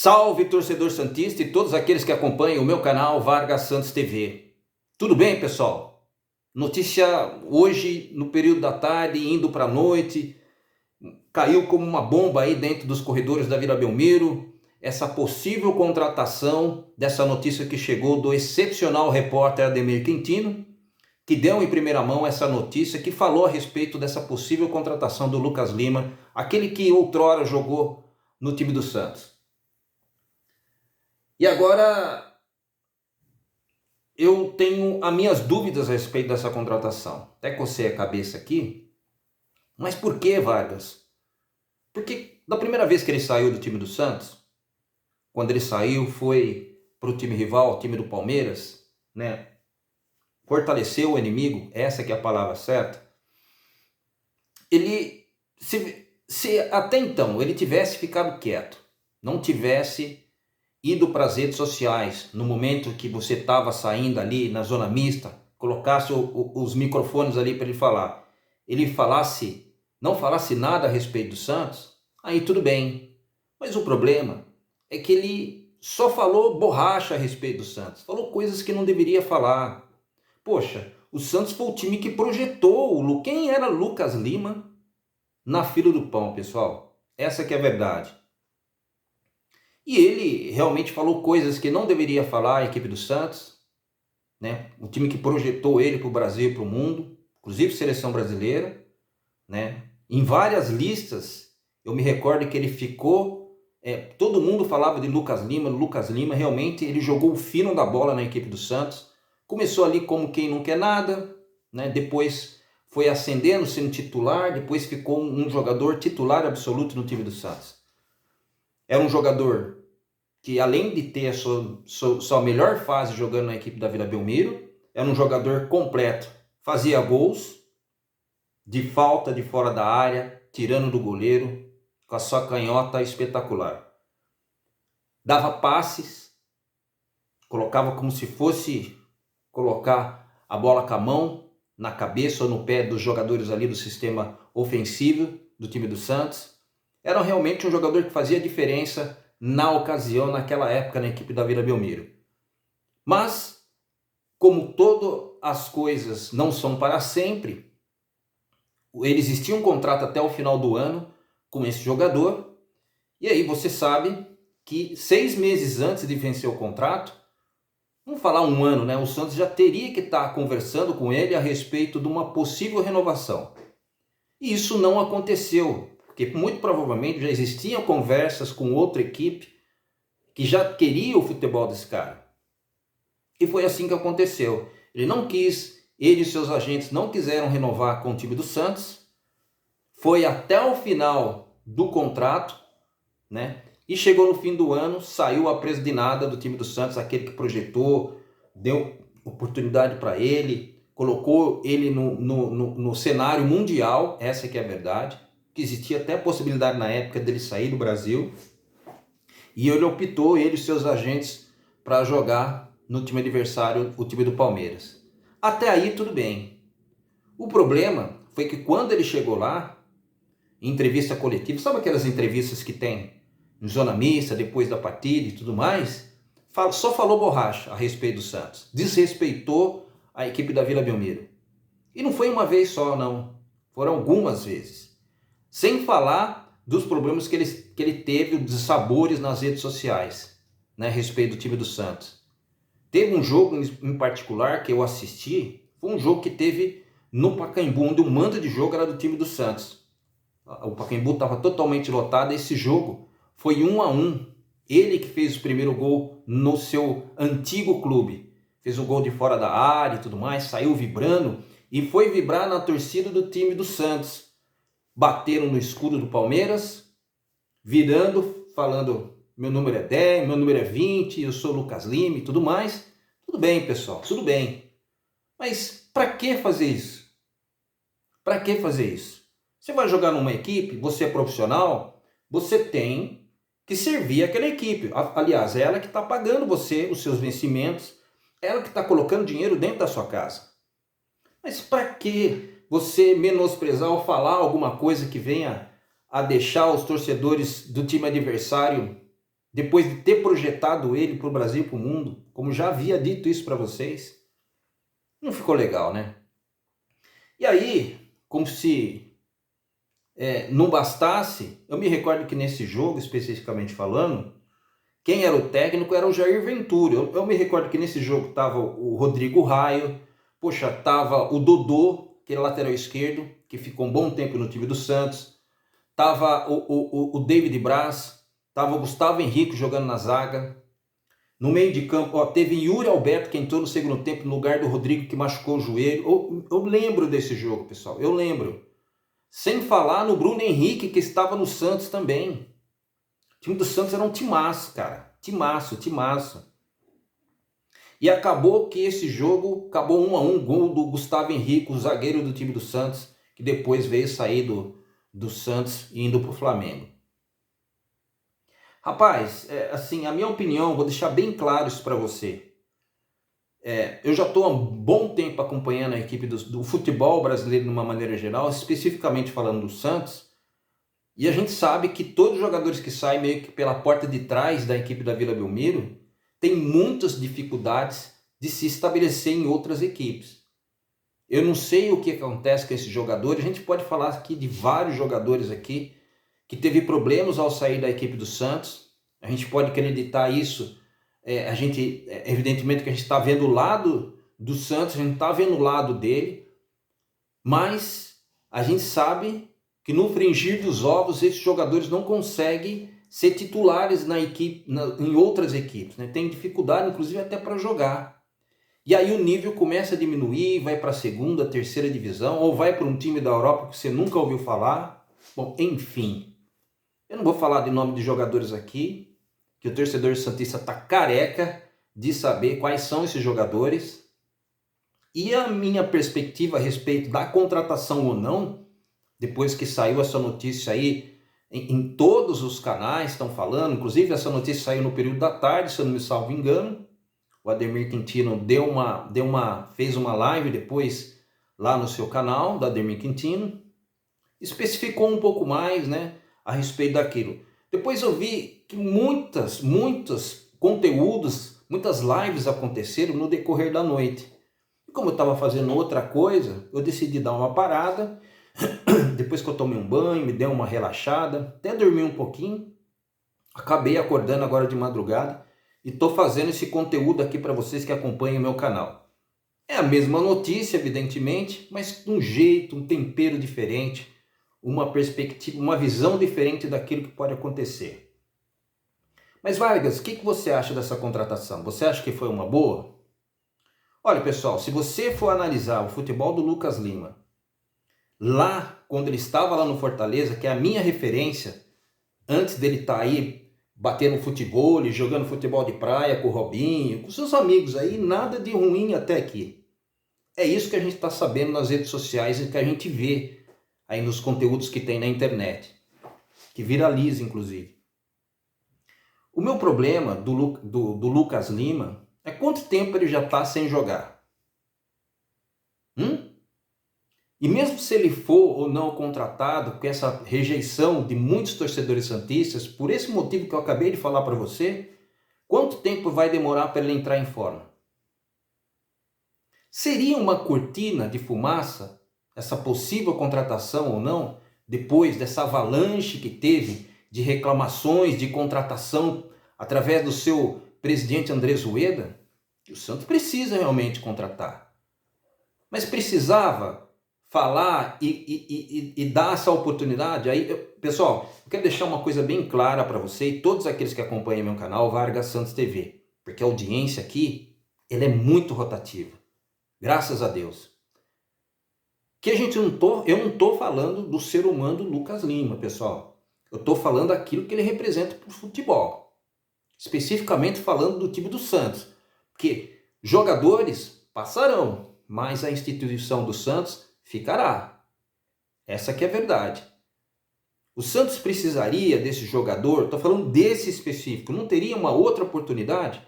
Salve, torcedor santista e todos aqueles que acompanham o meu canal Vargas Santos TV. Tudo bem, pessoal? Notícia hoje, no período da tarde, indo para a noite, caiu como uma bomba aí dentro dos corredores da Vila Belmiro, essa possível contratação dessa notícia que chegou do excepcional repórter Ademir Quintino, que deu em primeira mão essa notícia, que falou a respeito dessa possível contratação do Lucas Lima, aquele que outrora jogou no time do Santos. E agora eu tenho as minhas dúvidas a respeito dessa contratação. Até cocei a cabeça aqui. Mas por que, Vargas? Porque da primeira vez que ele saiu do time do Santos, quando ele saiu foi para o time rival, o time do Palmeiras, né? Fortaleceu o inimigo, essa que é a palavra certa. Ele, se até então ele tivesse ficado quieto, não tivesse ido para as redes sociais, no momento que você estava saindo ali na zona mista, colocasse os microfones ali para ele falar, não falasse nada a respeito do Santos, aí tudo bem. Mas o problema é que ele só falou borracha a respeito do Santos, falou coisas que não deveria falar. Poxa, o Santos foi o time que projetou quem era Lucas Lima na fila do pão, pessoal. Essa que é a verdade. E ele realmente falou coisas que não deveria falar a equipe do Santos, né? O time que projetou ele para o Brasil e para o mundo, inclusive seleção brasileira, né? Em várias listas, eu me recordo que ele ficou, todo mundo falava de Lucas Lima, realmente ele jogou o fino da bola na equipe do Santos, começou ali como quem não quer nada, né? Depois foi ascendendo, sendo titular, depois ficou um jogador titular absoluto no time do Santos. Era um jogador que, além de ter a sua melhor fase jogando na equipe da Vila Belmiro, era um jogador completo. Fazia gols de falta de fora da área, tirando do goleiro, com a sua canhota espetacular. Dava passes, colocava como se fosse colocar a bola com a mão, na cabeça ou no pé dos jogadores ali do sistema ofensivo do time do Santos. Era realmente um jogador que fazia diferença na ocasião, naquela época, na equipe da Vila Belmiro. Mas, como todas as coisas não são para sempre, ele existia um contrato até o final do ano com esse jogador, e aí você sabe que 6 meses antes de vencer o contrato, vamos falar um ano, né? O Santos já teria que estar conversando com ele a respeito de uma possível renovação. E isso não aconteceu, porque muito provavelmente já existiam conversas com outra equipe que já queria o futebol desse cara. E foi assim que aconteceu. Ele e seus agentes não quiseram renovar com o time do Santos. Foi até o final do contrato, né? E chegou no fim do ano, saiu a preço de nada do time do Santos, aquele que projetou, deu oportunidade para ele, colocou ele no cenário mundial, essa que é a verdade, que existia até a possibilidade na época dele sair do Brasil, e ele optou, ele e seus agentes, para jogar no time adversário, o time do Palmeiras. Até aí tudo bem. O problema foi que quando ele chegou lá, em entrevista coletiva, sabe aquelas entrevistas que tem em zona mista, depois da partida e tudo mais? Só falou borracha a respeito do Santos, desrespeitou a equipe da Vila Belmiro. E não foi uma vez só, não. Foram algumas vezes. Sem falar dos problemas que ele teve, dos sabores nas redes sociais, né, a respeito do time do Santos. Teve um jogo em particular que eu assisti, foi um jogo que teve no Pacaembu, onde o mando de jogo era do time do Santos. O Pacaembu estava totalmente lotado, esse jogo foi 1-1. Ele que fez o primeiro gol no seu antigo clube. Fez o gol de fora da área e tudo mais, saiu vibrando e foi vibrar na torcida do time do Santos. Bateram no escudo do Palmeiras, virando, falando: meu número é 10, meu número é 20, eu sou Lucas Lima e tudo mais. Tudo bem, pessoal, tudo bem. Mas para que fazer isso? Para que fazer isso? Você vai jogar numa equipe, você é profissional, você tem que servir aquela equipe. Aliás, é ela que está pagando você os seus vencimentos, ela que está colocando dinheiro dentro da sua casa. Mas para que você menosprezar ou falar alguma coisa que venha a deixar os torcedores do time adversário depois de ter projetado ele para o Brasil e para o mundo, como já havia dito isso para vocês. Não ficou legal, né? E aí, como se não bastasse, eu me recordo que nesse jogo, especificamente falando, quem era o técnico era o Jair Ventura. Eu me recordo que nesse jogo estava o Rodrigo Raio, poxa, estava o Dodô, que era lateral esquerdo, que ficou um bom tempo no time do Santos, estava o David Braz, estava o Gustavo Henrique jogando na zaga. No meio de campo, teve Yuri Alberto, que entrou no segundo tempo no lugar do Rodrigo, que machucou o joelho. Eu lembro desse jogo, pessoal, eu lembro. Sem falar no Bruno Henrique, que estava no Santos também. O time do Santos era um timaço, cara. Timaço, timaço. E acabou que esse jogo acabou 1-1, gol do Gustavo Henrique, o zagueiro do time do Santos, que depois veio sair do Santos e indo para o Flamengo. Rapaz, assim, a minha opinião, vou deixar bem claro isso para você. Eu já estou há um bom tempo acompanhando a equipe do futebol brasileiro de uma maneira geral, especificamente falando do Santos, e a gente sabe que todos os jogadores que saem meio que pela porta de trás da equipe da Vila Belmiro têm muitas dificuldades de se estabelecer em outras equipes. Eu não sei o que acontece com esses jogadores, a gente pode falar aqui de vários jogadores aqui que teve problemas ao sair da equipe do Santos. A gente pode acreditar isso, evidentemente que a gente está vendo o lado do Santos, a gente está vendo o lado dele, mas a gente sabe que no fringir dos ovos esses jogadores não conseguem ser titulares na equipe, em outras equipes, né? Tem dificuldade, inclusive, até para jogar. E aí o nível começa a diminuir, vai para a segunda, terceira divisão, ou vai para um time da Europa que você nunca ouviu falar. Bom, enfim. Eu não vou falar de nome de jogadores aqui, que o torcedor santista está careca de saber quais são esses jogadores. E a minha perspectiva a respeito da contratação ou não, depois que saiu essa notícia aí, em todos os canais estão falando, inclusive essa notícia saiu no período da tarde, se eu não me salvo engano. O Ademir Quintino fez uma live depois lá no seu canal, do Ademir Quintino, especificou um pouco mais, né, a respeito daquilo. Depois eu vi que muitos conteúdos, muitas lives aconteceram no decorrer da noite. E como eu estava fazendo outra coisa, eu decidi dar uma parada. Depois que eu tomei um banho, me dei uma relaxada, até dormi um pouquinho. Acabei acordando agora de madrugada e estou fazendo esse conteúdo aqui para vocês que acompanham o meu canal. É a mesma notícia, evidentemente, mas de um jeito, um tempero diferente, uma perspectiva, uma visão diferente daquilo que pode acontecer. Mas Vargas, o que você acha dessa contratação? Você acha que foi uma boa? Olha, pessoal, se você for analisar o futebol do Lucas Lima, lá, quando ele estava lá no Fortaleza, que é a minha referência, antes dele estar aí batendo futebol, jogando futebol de praia com o Robinho, com seus amigos aí, nada de ruim até aqui. É isso que a gente está sabendo nas redes sociais e que a gente vê aí nos conteúdos que tem na internet, que viraliza inclusive. O meu problema do Lucas Lima é quanto tempo ele já está sem jogar. E mesmo se ele for ou não contratado, com essa rejeição de muitos torcedores santistas, por esse motivo que eu acabei de falar para você, quanto tempo vai demorar para ele entrar em forma? Seria uma cortina de fumaça essa possível contratação ou não, depois dessa avalanche que teve de reclamações de contratação através do seu presidente Andrés Rueda? O Santos precisa realmente contratar. Mas precisava falar e dar essa oportunidade? Aí, pessoal, eu quero deixar uma coisa bem clara para você e todos aqueles que acompanham meu canal, Vargas Santos TV, porque a audiência aqui, ela é muito rotativa, graças a Deus. Que eu não tô falando do ser humano Lucas Lima, pessoal. Eu tô falando daquilo que ele representa para o futebol, especificamente falando do time do Santos, porque jogadores passarão, mas a instituição do Santos ficará. Essa que é a verdade. O Santos precisaria desse jogador, estou falando desse específico, não teria uma outra oportunidade?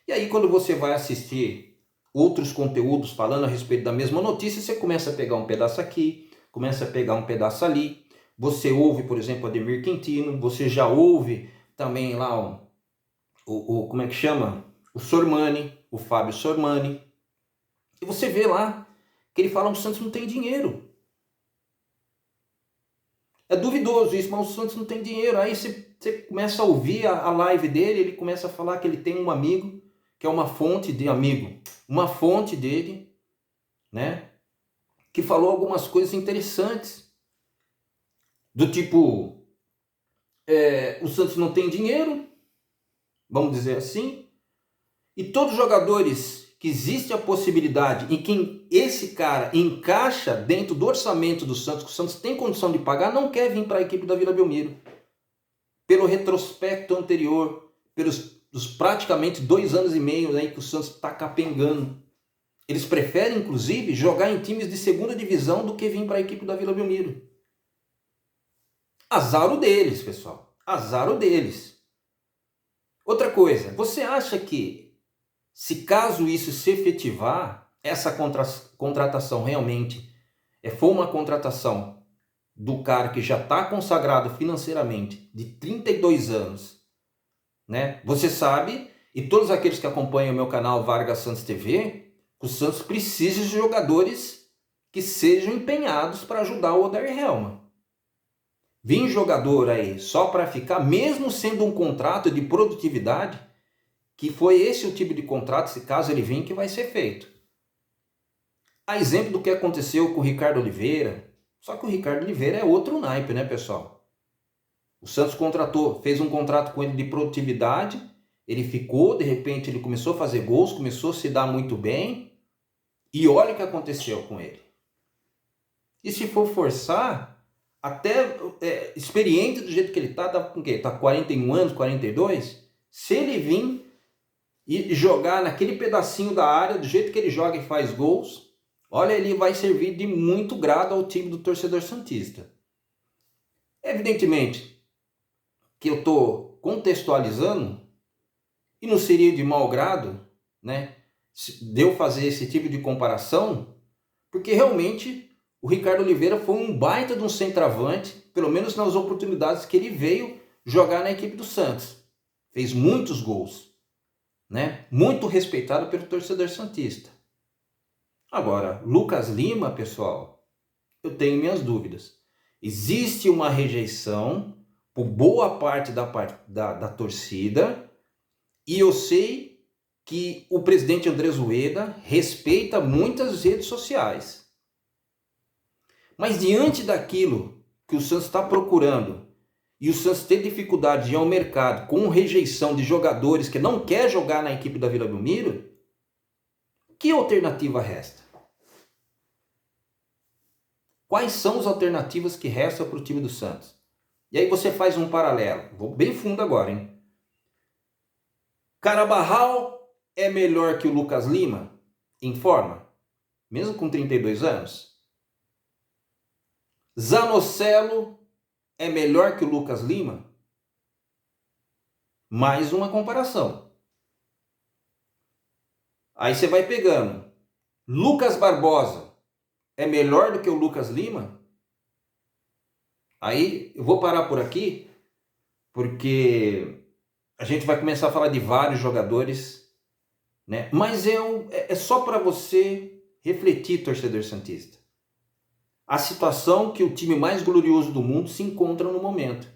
E aí quando você vai assistir outros conteúdos falando a respeito da mesma notícia, você começa a pegar um pedaço aqui, começa a pegar um pedaço ali, você ouve, por exemplo, Ademir Quintino, você já ouve também lá como é que chama? O Sormani, o Fábio Sormani. E você vê lá que ele fala que o Santos não tem dinheiro. É duvidoso isso, mas o Santos não tem dinheiro. Aí você começa a ouvir a live dele, ele começa a falar que ele tem um amigo, que é uma fonte de amigo, uma fonte dele, né? Que falou algumas coisas interessantes. Do tipo, o Santos não tem dinheiro, vamos dizer assim, e todos os jogadores que existe a possibilidade em que esse cara encaixa dentro do orçamento do Santos, que o Santos tem condição de pagar, não quer vir para a equipe da Vila Belmiro. Pelo retrospecto anterior, pelos praticamente 2 anos e meio aí que o Santos está capengando. Eles preferem, inclusive, jogar em times de segunda divisão do que vir para a equipe da Vila Belmiro. Azar o deles, pessoal. Azar o deles. Outra coisa, você acha que se caso isso se efetivar, essa contratação realmente for uma contratação do cara que já está consagrado financeiramente, de 32 anos, né? Você sabe, e todos aqueles que acompanham o meu canal Vargas Santos TV, o Santos precisa de jogadores que sejam empenhados para ajudar o Odair Hellmann. Vir jogador aí só para ficar, mesmo sendo um contrato de produtividade, que foi esse o tipo de contrato, se caso ele vir, que vai ser feito. A exemplo do que aconteceu com o Ricardo Oliveira, só que o Ricardo Oliveira é outro naipe, né, pessoal? O Santos contratou, fez um contrato com ele de produtividade, ele ficou, de repente ele começou a fazer gols, começou a se dar muito bem, e olha o que aconteceu com ele. E se for forçar, até experiente do jeito que ele tá com o quê? Tá 41 anos, 42? Se ele vir e jogar naquele pedacinho da área, do jeito que ele joga e faz gols, olha, ele vai servir de muito grado ao time do torcedor santista. Evidentemente que eu estou contextualizando, e não seria de mau grado, né, de eu fazer esse tipo de comparação, porque realmente o Ricardo Oliveira foi um baita de um centroavante, pelo menos nas oportunidades que ele veio jogar na equipe do Santos. Fez muitos gols, né? Muito respeitado pelo torcedor santista. Agora, Lucas Lima, pessoal, eu tenho minhas dúvidas. Existe uma rejeição por boa parte da torcida, e eu sei que o presidente Andrés Ueda respeita muitas redes sociais. Mas diante daquilo que o Santos está procurando, e o Santos tem dificuldade de ir ao mercado com rejeição de jogadores que não quer jogar na equipe da Vila Belmiro, que alternativa resta? Quais são as alternativas que restam para o time do Santos? E aí você faz um paralelo. Vou bem fundo agora, hein? Carabarral é melhor que o Lucas Lima em forma, mesmo com 32 anos? Zanocelo é melhor que o Lucas Lima? Mais uma comparação. Aí você vai pegando. Lucas Barbosa é melhor do que o Lucas Lima? Aí eu vou parar por aqui, porque a gente vai começar a falar de vários jogadores, né? Mas é só para você refletir, torcedor santista. A situação que o time mais glorioso do mundo se encontra no momento.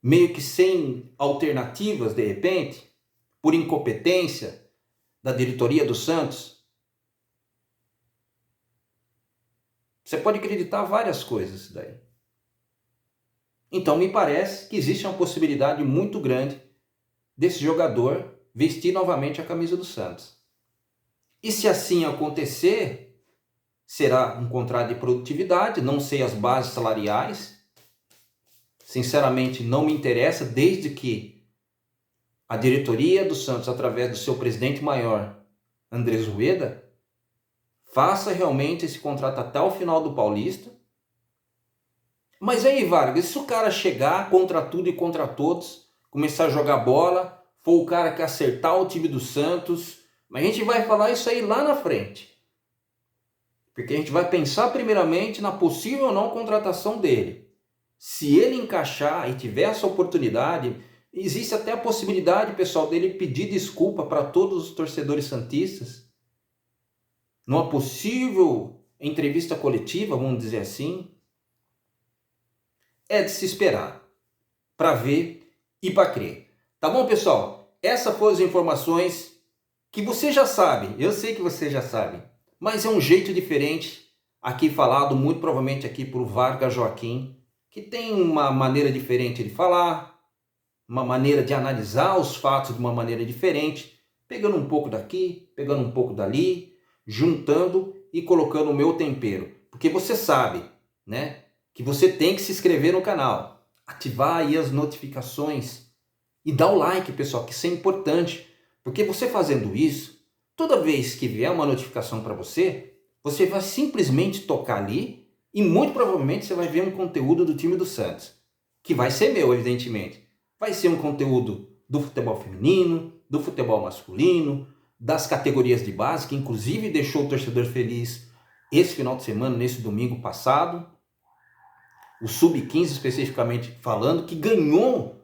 Meio que sem alternativas, de repente, por incompetência da diretoria do Santos. Você pode acreditar várias coisas daí. Então me parece que existe uma possibilidade muito grande desse jogador vestir novamente a camisa do Santos. E se assim acontecer, será um contrato de produtividade, não sei as bases salariais. Sinceramente, não me interessa, desde que a diretoria do Santos, através do seu presidente maior, Andrés Ueda, faça realmente esse contrato até o final do Paulista. Mas aí, Vargas, se o cara chegar contra tudo e contra todos, começar a jogar bola, for o cara que acertar o time do Santos, mas a gente vai falar isso aí lá na frente. Porque a gente vai pensar primeiramente na possível ou não contratação dele. Se ele encaixar e tiver essa oportunidade, Existe até a possibilidade, pessoal, dele pedir desculpa para todos os torcedores santistas numa possível entrevista coletiva, vamos dizer assim. É de se esperar para ver e para crer. Tá bom, pessoal? Essas foram as informações que você já sabe. Eu sei que você já sabe, mas é um jeito diferente aqui falado, muito provavelmente aqui por Vargas Joaquim, que tem uma maneira diferente de falar, uma maneira de analisar os fatos de uma maneira diferente, pegando um pouco daqui, pegando um pouco dali, juntando e colocando o meu tempero. Porque você sabe, né, que você tem que se inscrever no canal, ativar aí as notificações e dar o like, pessoal, que isso é importante. Porque você fazendo isso, toda vez que vier uma notificação para você, você vai simplesmente tocar ali e muito provavelmente você vai ver um conteúdo do time do Santos, que vai ser meu, evidentemente. Vai ser um conteúdo do futebol feminino, do futebol masculino, das categorias de base, que inclusive deixou o torcedor feliz esse final de semana, nesse domingo passado. O Sub-15 especificamente falando, que ganhou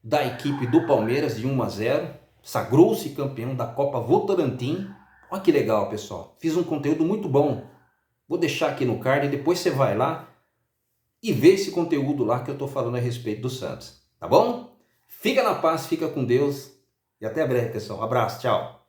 da equipe do Palmeiras de 1-0, sagrou-se campeão da Copa Votorantim. Olha que legal, pessoal. Fiz um conteúdo muito bom. Vou deixar aqui no card e depois você vai lá e vê esse conteúdo lá que eu estou falando a respeito do Santos. Tá bom? Fica na paz, fica com Deus e até breve, pessoal. Abraço, tchau.